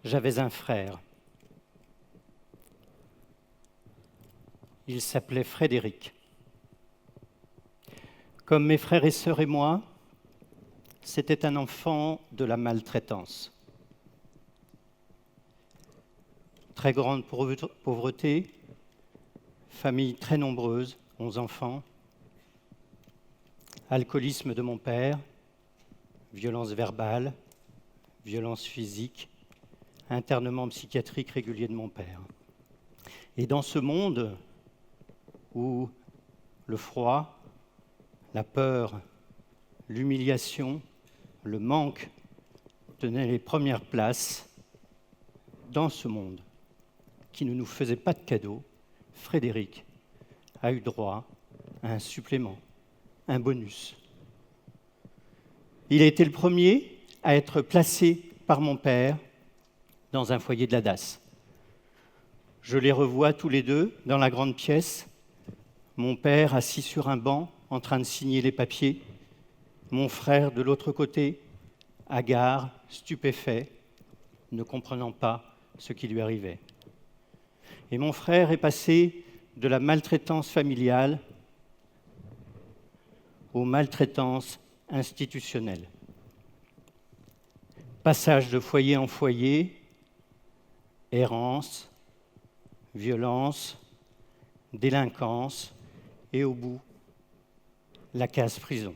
J'avais un frère. Il s'appelait Frédéric. Comme mes frères et sœurs et moi, c'était un enfant de la maltraitance. Très grande pauvreté, famille très nombreuse, 11 enfants, alcoolisme de mon père, violence verbale, violence physique, internement psychiatrique régulier de mon père. Et dans ce monde où le froid, la peur, l'humiliation, le manque tenaient les premières places, dans ce monde qui ne nous faisait pas de cadeaux, Frédéric a eu droit à un supplément, un bonus. Il a été le premier à être placé par mon père dans un foyer de la DAS. Je les revois tous les deux dans la grande pièce, mon père assis sur un banc en train de signer les papiers, mon frère de l'autre côté, hagard, stupéfait, ne comprenant pas ce qui lui arrivait. Et mon frère est passé de la maltraitance familiale aux maltraitances institutionnelles. Passage de foyer en foyer, errance, violence, délinquance et au bout, la case prison.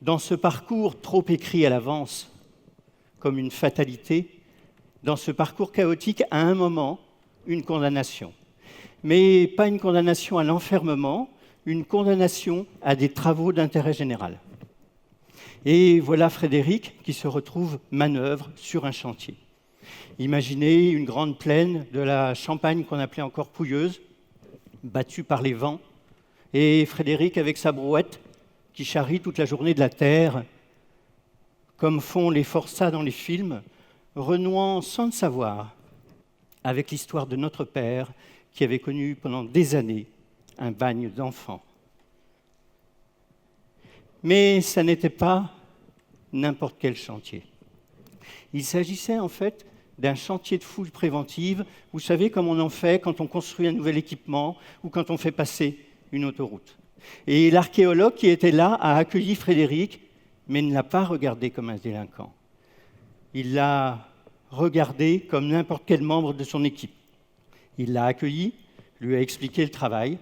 Dans ce parcours trop écrit à l'avance, comme une fatalité, dans ce parcours chaotique, à un moment, une condamnation. Mais pas une condamnation à l'enfermement, une condamnation à des travaux d'intérêt général. Et voilà Frédéric qui se retrouve manœuvre sur un chantier. Imaginez une grande plaine de la Champagne qu'on appelait encore Pouilleuse, battue par les vents, et Frédéric avec sa brouette qui charrie toute la journée de la terre, comme font les forçats dans les films, renouant sans le savoir avec l'histoire de notre père qui avait connu pendant des années un bagne d'enfants. Mais ça n'était pas n'importe quel chantier. Il s'agissait en fait d'un chantier de fouille préventive. Vous savez comme on en fait quand on construit un nouvel équipement ou quand on fait passer une autoroute. Et l'archéologue qui était là a accueilli Frédéric, mais ne l'a pas regardé comme un délinquant. Il l'a regardé comme n'importe quel membre de son équipe. Il l'a accueilli, lui a expliqué le travail,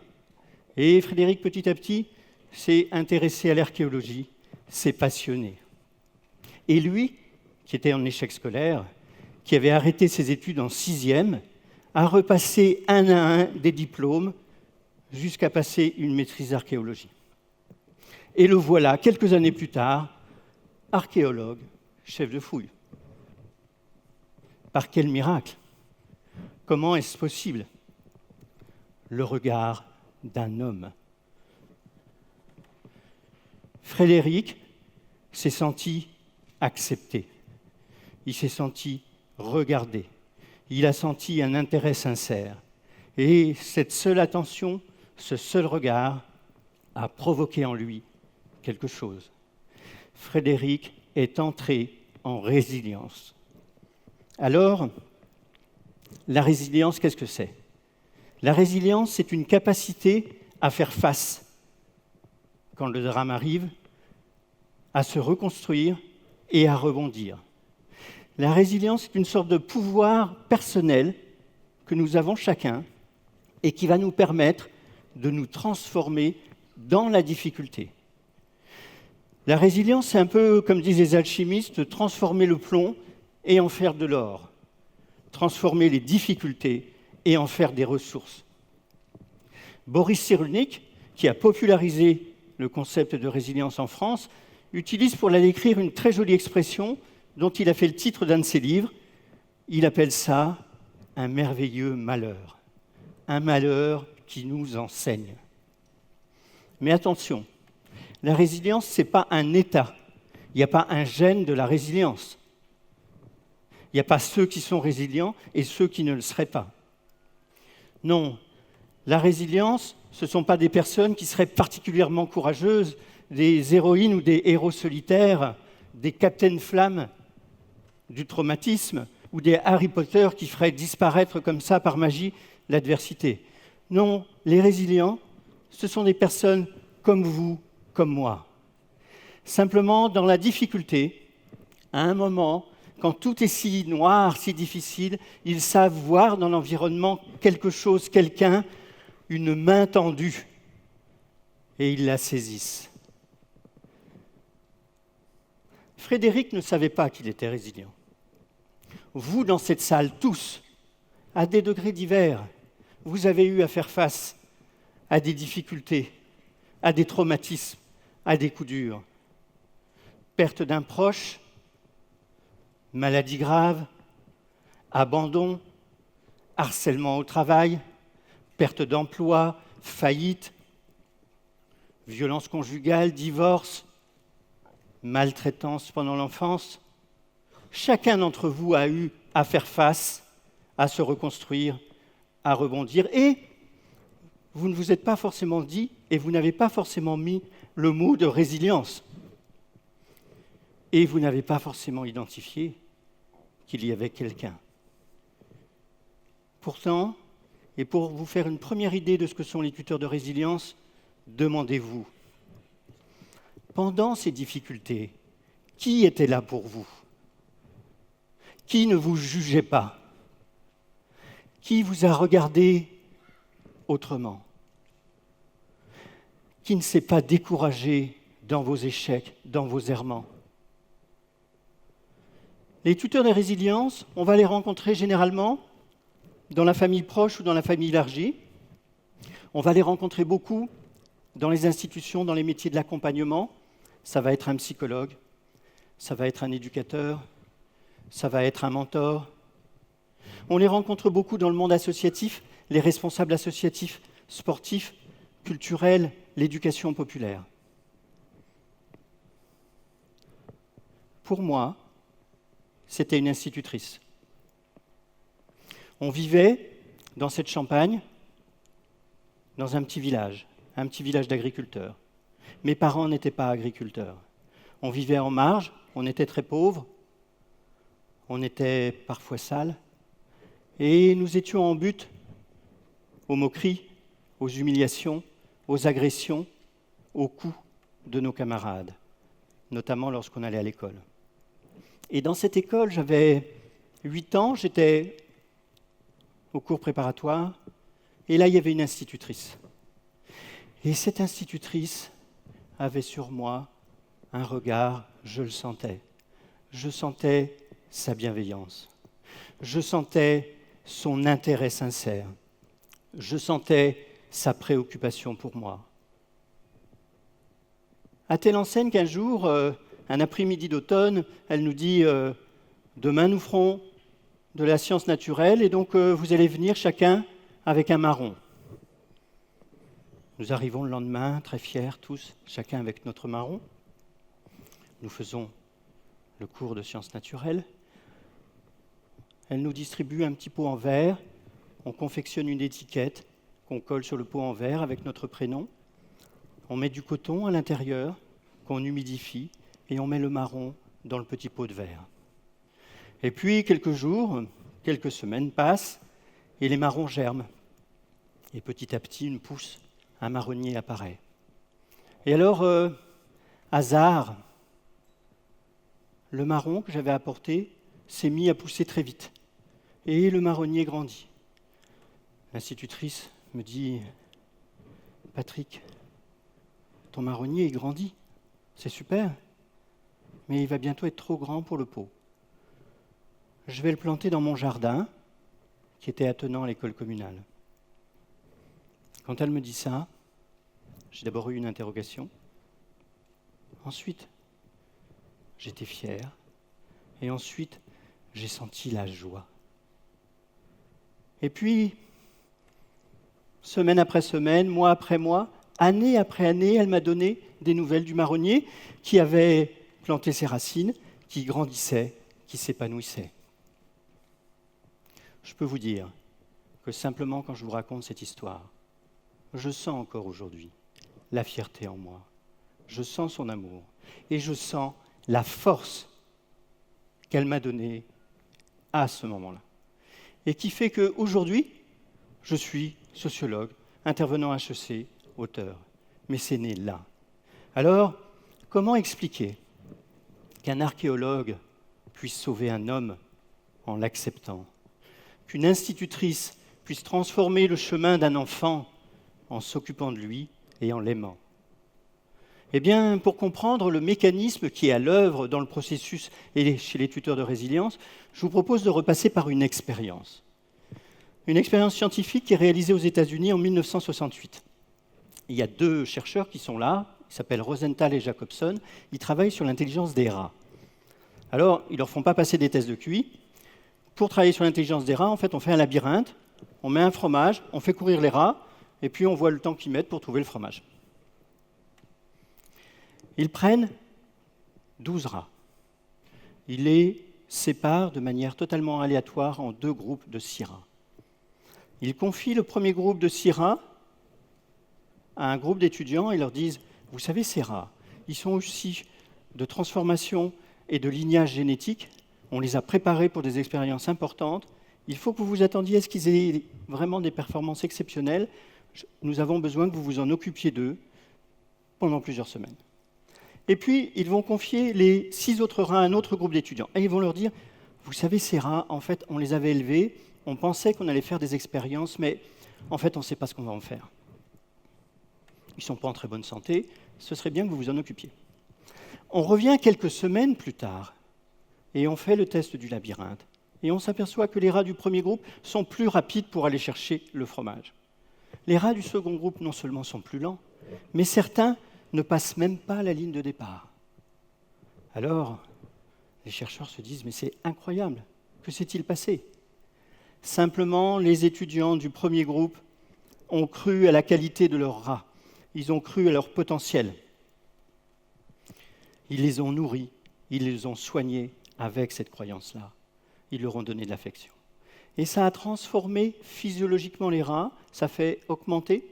et Frédéric, petit à petit, s'est intéressé à l'archéologie, s'est passionné. Et lui, qui était en échec scolaire, qui avait arrêté ses études en 6e, a repassé un à un des diplômes jusqu'à passer une maîtrise d'archéologie. Et le voilà, quelques années plus tard, archéologue, chef de fouille. Par quel miracle? Comment est-ce possible? Le regard d'un homme. Frédéric s'est senti accepté. Il s'est senti regardé. Il a senti un intérêt sincère. Et cette seule attention, ce seul regard, a provoqué en lui quelque chose. Frédéric est entré en résilience. Alors, la résilience, qu'est-ce que c'est? La résilience, c'est une capacité à faire face, quand le drame arrive, à se reconstruire et à rebondir. La résilience est une sorte de pouvoir personnel que nous avons chacun et qui va nous permettre de nous transformer dans la difficulté. La résilience, c'est un peu, comme disent les alchimistes, transformer le plomb et en faire de l'or, transformer les difficultés et en faire des ressources. Boris Cyrulnik, qui a popularisé le concept de résilience en France, utilise pour la décrire une très jolie expression dont il a fait le titre d'un de ses livres. Il appelle ça « un merveilleux malheur », un malheur qui nous enseigne. Mais attention, la résilience, ce n'est pas un état Il n'y a pas un gène de la résilience. Il n'y a pas ceux qui sont résilients et ceux qui ne le seraient pas. Non, la résilience, ce ne sont pas des personnes qui seraient particulièrement courageuses, des héroïnes ou des héros solitaires, des Captain Flamme du traumatisme ou des Harry Potter qui feraient disparaître comme ça par magie l'adversité. Non, les résilients, ce sont des personnes comme vous, comme moi. Simplement, dans la difficulté, à un moment, quand tout est si noir, si difficile, ils savent voir dans l'environnement quelque chose, quelqu'un, une main tendue, et ils la saisissent. Frédéric ne savait pas qu'il était résilient. Vous, dans cette salle, tous, à des degrés divers, vous avez eu à faire face à des difficultés, à des traumatismes, à des coups durs. Perte d'un proche, maladie grave, abandon, harcèlement au travail, perte d'emploi, faillite, violence conjugale, divorce, maltraitance pendant l'enfance. Chacun d'entre vous a eu à faire face, à se reconstruire, à rebondir. Et vous ne vous êtes pas forcément dit, et vous n'avez pas forcément mis le mot de résilience. Et vous n'avez pas forcément identifié qu'il y avait quelqu'un. Pourtant, et pour vous faire une première idée de ce que sont les tuteurs de résilience, demandez-vous, pendant ces difficultés, qui était là pour vous? Qui ne vous jugeait pas? Qui vous a regardé autrement? Qui ne s'est pas découragé dans vos échecs, dans vos errements? Les tuteurs de résilience, on va les rencontrer généralement dans la famille proche ou dans la famille élargie. On va les rencontrer beaucoup dans les institutions, dans les métiers de l'accompagnement. Ça va être un psychologue, ça va être un éducateur, ça va être un mentor. On les rencontre beaucoup dans le monde associatif, les responsables associatifs, sportifs, culturels, l'éducation populaire. Pour moi, c'était une institutrice. On vivait dans cette Champagne, dans un petit village d'agriculteurs. Mes parents n'étaient pas agriculteurs. On vivait en marge, on était très pauvres, on était parfois sales, et nous étions en butte aux moqueries, aux humiliations, aux agressions, aux coups de nos camarades, notamment lorsqu'on allait à l'école. Et dans cette école, j'avais 8 ans, j'étais au cours préparatoire, et là, il y avait une institutrice. Et cette institutrice avait sur moi un regard, je le sentais. Je sentais sa bienveillance. Je sentais son intérêt sincère. Je sentais sa préoccupation pour moi. À telle enseigne qu'un jour, un après-midi d'automne, elle nous dit « Demain, nous ferons de la science naturelle et donc vous allez venir chacun avec un marron. » Nous arrivons le lendemain, très fiers tous, chacun avec notre marron. Nous faisons le cours de sciences naturelles. Elle nous distribue un petit pot en verre. On confectionne une étiquette qu'on colle sur le pot en verre avec notre prénom. On met du coton à l'intérieur, qu'on humidifie, et on met le marron dans le petit pot de verre. Et puis, quelques jours, quelques semaines passent, et les marrons germent. Et petit à petit, une pousse, un marronnier apparaît. Et alors, hasard, le marron que j'avais apporté s'est mis à pousser très vite. Et le marronnier grandit. L'institutrice me dit « Patrick, ton marronnier, il grandit. C'est super, mais il va bientôt être trop grand pour le pot. Je vais le planter dans mon jardin, qui était attenant à l'école communale. » Quand elle me dit ça, j'ai d'abord eu une interrogation. Ensuite, j'étais fier. Et ensuite, j'ai senti la joie. Et puis, semaine après semaine, mois après mois, année après année, elle m'a donné des nouvelles du marronnier qui avait planter ses racines, qui grandissaient, qui s'épanouissaient. Je peux vous dire que simplement quand je vous raconte cette histoire, je sens encore aujourd'hui la fierté en moi. Je sens son amour et je sens la force qu'elle m'a donnée à ce moment-là. Et qui fait qu'aujourd'hui, je suis sociologue, intervenant HEC, auteur. Mais c'est né là. Alors, comment expliquer qu'un archéologue puisse sauver un homme en l'acceptant, qu'une institutrice puisse transformer le chemin d'un enfant en s'occupant de lui et en l'aimant? Eh bien, pour comprendre le mécanisme qui est à l'œuvre dans le processus et chez les tuteurs de résilience, je vous propose de repasser par une expérience. Une expérience scientifique qui est réalisée aux États-Unis en 1968. Il y a 2 chercheurs qui sont là, ils s'appellent Rosenthal et Jacobson, ils travaillent sur l'intelligence des rats. Alors, ils ne leur font pas passer des tests de QI. Pour travailler sur l'intelligence des rats, en fait, on fait un labyrinthe, on met un fromage, on fait courir les rats, et puis on voit le temps qu'ils mettent pour trouver le fromage. Ils prennent 12 rats. Ils les séparent de manière totalement aléatoire en 2 groupes de 6 rats. Ils confient le premier groupe de 6 rats à un groupe d'étudiants et leur disent « Vous savez, ces rats, ils sont aussi de transformation et de lignage génétique. On les a préparés pour des expériences importantes. Il faut que vous vous attendiez à ce qu'ils aient vraiment des performances exceptionnelles. Nous avons besoin que vous vous en occupiez d'eux pendant plusieurs semaines. » Et puis, ils vont confier les 6 autres rats à un autre groupe d'étudiants. Et ils vont leur dire, vous savez, ces rats, en fait, on les avait élevés, on pensait qu'on allait faire des expériences, mais en fait, on ne sait pas ce qu'on va en faire. Ils ne sont pas en très bonne santé, ce serait bien que vous vous en occupiez. On revient quelques semaines plus tard, et on fait le test du labyrinthe. Et on s'aperçoit que les rats du premier groupe sont plus rapides pour aller chercher le fromage. Les rats du second groupe, non seulement sont plus lents, mais certains ne passent même pas la ligne de départ. Alors, les chercheurs se disent, mais c'est incroyable, que s'est-il passé? Simplement, les étudiants du premier groupe ont cru à la qualité de leurs rats, ils ont cru à leur potentiel. Ils les ont nourris, ils les ont soignés avec cette croyance-là. Ils leur ont donné de l'affection. Et ça a transformé physiologiquement les rats, ça fait augmenter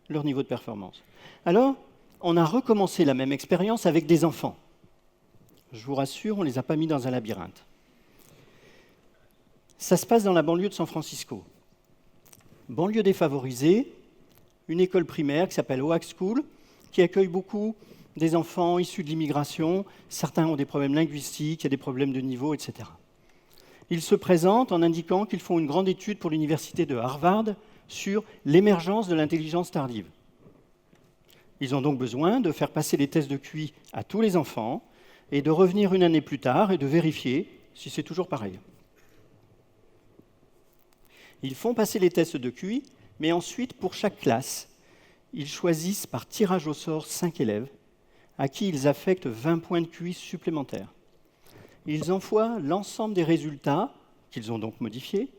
leur niveau de performance. Alors, on a recommencé la même expérience avec des enfants. Je vous rassure, on ne les a pas mis dans un labyrinthe. Ça se passe dans la banlieue de San Francisco. Banlieue défavorisée, une école primaire qui s'appelle Oak School, qui accueille beaucoup des enfants issus de l'immigration. Certains ont des problèmes linguistiques, il y a des problèmes de niveau, etc. Ils se présentent en indiquant qu'ils font une grande étude pour l'université de Harvard sur l'émergence de l'intelligence tardive. Ils ont donc besoin de faire passer les tests de QI à tous les enfants et de revenir une année plus tard et de vérifier si c'est toujours pareil. Ils font passer les tests de QI, mais ensuite, pour chaque classe, ils choisissent par tirage au sort 5 élèves à qui ils affectent 20 points de QI supplémentaires. Ils envoient l'ensemble des résultats, qu'ils ont donc modifiés,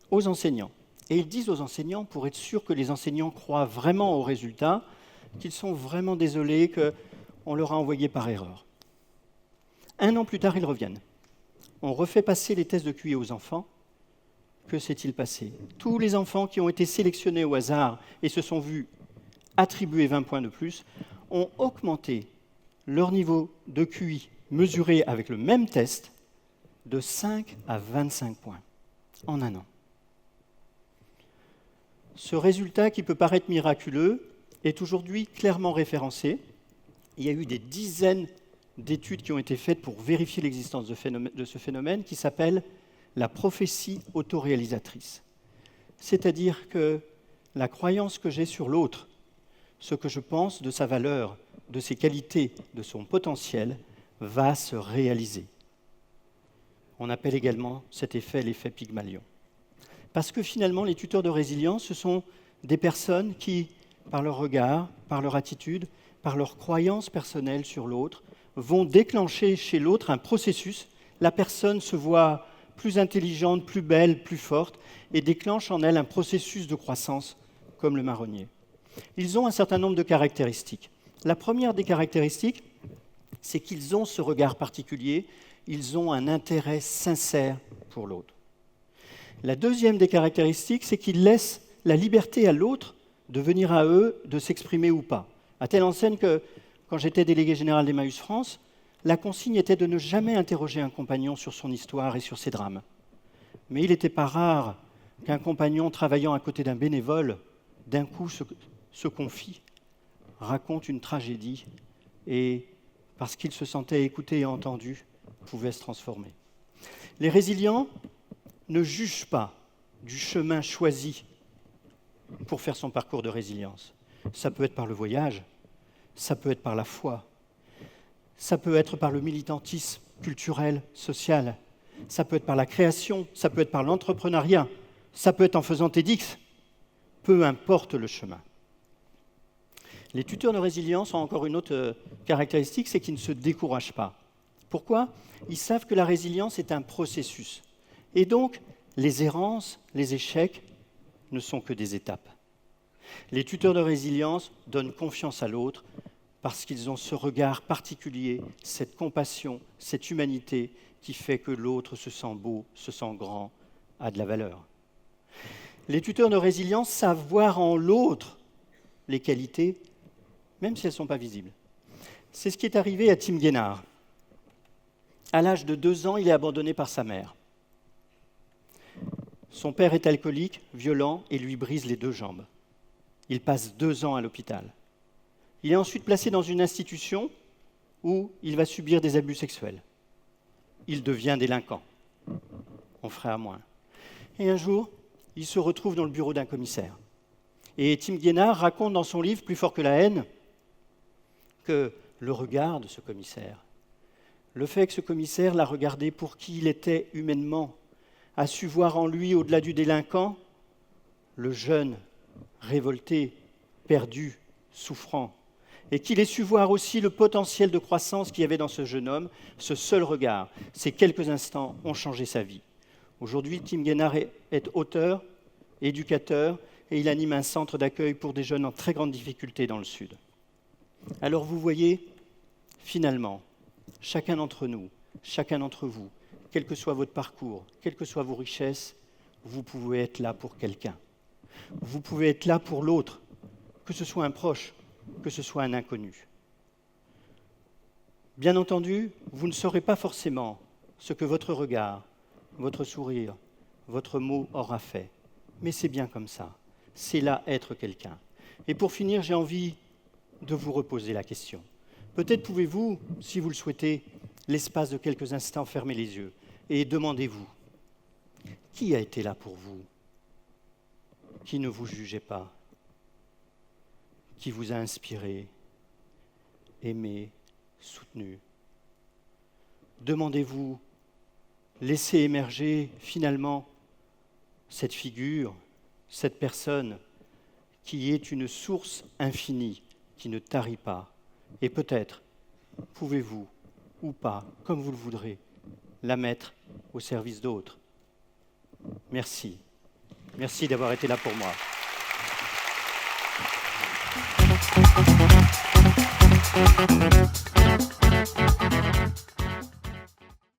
aux enseignants. Et ils disent aux enseignants, pour être sûr que les enseignants croient vraiment aux résultats, qu'ils sont vraiment désolés qu'on leur a envoyé par erreur. 1 an plus tard, ils reviennent. On refait passer les tests de QI aux enfants. Que s'est-il passé? Tous les enfants qui ont été sélectionnés au hasard et se sont vus attribuer 20 points de plus ont augmenté leur niveau de QI mesuré avec le même test de 5 à 25 points en 1 an. Ce résultat qui peut paraître miraculeux est aujourd'hui clairement référencé. Il y a eu des dizaines d'études qui ont été faites pour vérifier l'existence de ce phénomène qui s'appelle la prophétie autoréalisatrice. C'est-à-dire que la croyance que j'ai sur l'autre, ce que je pense de sa valeur, de ses qualités, de son potentiel, va se réaliser. On appelle également cet effet l'effet Pygmalion. Parce que finalement, les tuteurs de résilience, ce sont des personnes qui, par leur regard, par leur attitude, par leur croyance personnelle sur l'autre, vont déclencher chez l'autre un processus. La personne se voit plus intelligente, plus belle, plus forte, et déclenche en elle un processus de croissance, comme le marronnier. Ils ont un certain nombre de caractéristiques. La première des caractéristiques, c'est qu'ils ont ce regard particulier, ils ont un intérêt sincère pour l'autre. La deuxième des caractéristiques, c'est qu'ils laissent la liberté à l'autre de venir à eux, de s'exprimer ou pas. À telle enseigne que, quand j'étais délégué général d'Emmaüs France, la consigne était de ne jamais interroger un compagnon sur son histoire et sur ses drames. Mais il n'était pas rare qu'un compagnon travaillant à côté d'un bénévole, d'un coup se confie, raconte une tragédie et, parce qu'il se sentait écouté et entendu, pouvait se transformer. Les résilients ne jugent pas du chemin choisi pour faire son parcours de résilience. Ça peut être par le voyage, ça peut être par la foi, ça peut être par le militantisme culturel, social, ça peut être par la création, ça peut être par l'entrepreneuriat, ça peut être en faisant TEDx, peu importe le chemin. Les tuteurs de résilience ont encore une autre caractéristique, c'est qu'ils ne se découragent pas. Pourquoi ? Ils savent que la résilience est un processus. Et donc, les errances, les échecs ne sont que des étapes. Les tuteurs de résilience donnent confiance à l'autre parce qu'ils ont ce regard particulier, cette compassion, cette humanité qui fait que l'autre se sent beau, se sent grand, a de la valeur. Les tuteurs de résilience savent voir en l'autre les qualités, même si elles ne sont pas visibles. C'est ce qui est arrivé à Tim Guénard. À l'âge de 2 ans, il est abandonné par sa mère. Son père est alcoolique, violent, et lui brise les 2 jambes. Il passe 2 ans à l'hôpital. Il est ensuite placé dans une institution où il va subir des abus sexuels. Il devient délinquant. On ferait à moins. Et un jour, il se retrouve dans le bureau d'un commissaire. Et Tim Guénard raconte dans son livre « Plus fort que la haine » que le regard de ce commissaire, le fait que ce commissaire l'a regardé pour qui il était humainement, a su voir en lui, au-delà du délinquant, le jeune, révolté, perdu, souffrant, et qu'il ait su voir aussi le potentiel de croissance qu'il y avait dans ce jeune homme. Ce seul regard, ces quelques instants ont changé sa vie. Aujourd'hui, Tim Guénard est auteur, éducateur, et il anime un centre d'accueil pour des jeunes en très grande difficulté dans le Sud. Alors vous voyez, finalement, chacun d'entre nous, chacun d'entre vous, quel que soit votre parcours, quelles que soient vos richesses, vous pouvez être là pour quelqu'un. Vous pouvez être là pour l'autre, que ce soit un proche, que ce soit un inconnu. Bien entendu, vous ne saurez pas forcément ce que votre regard, votre sourire, votre mot aura fait. Mais c'est bien comme ça. C'est là être quelqu'un. Et pour finir, j'ai envie de vous reposer la question. Peut-être pouvez-vous, si vous le souhaitez, l'espace de quelques instants, fermer les yeux et demandez-vous, qui a été là pour vous? Qui ne vous jugeait pas? Qui vous a inspiré, aimé, soutenu? Demandez-vous, laissez émerger finalement cette figure, cette personne qui est une source infinie, qui ne tarit pas. Et peut-être pouvez-vous, ou pas, comme vous le voudrez, la mettre au service d'autres. Merci. Merci d'avoir été là pour moi.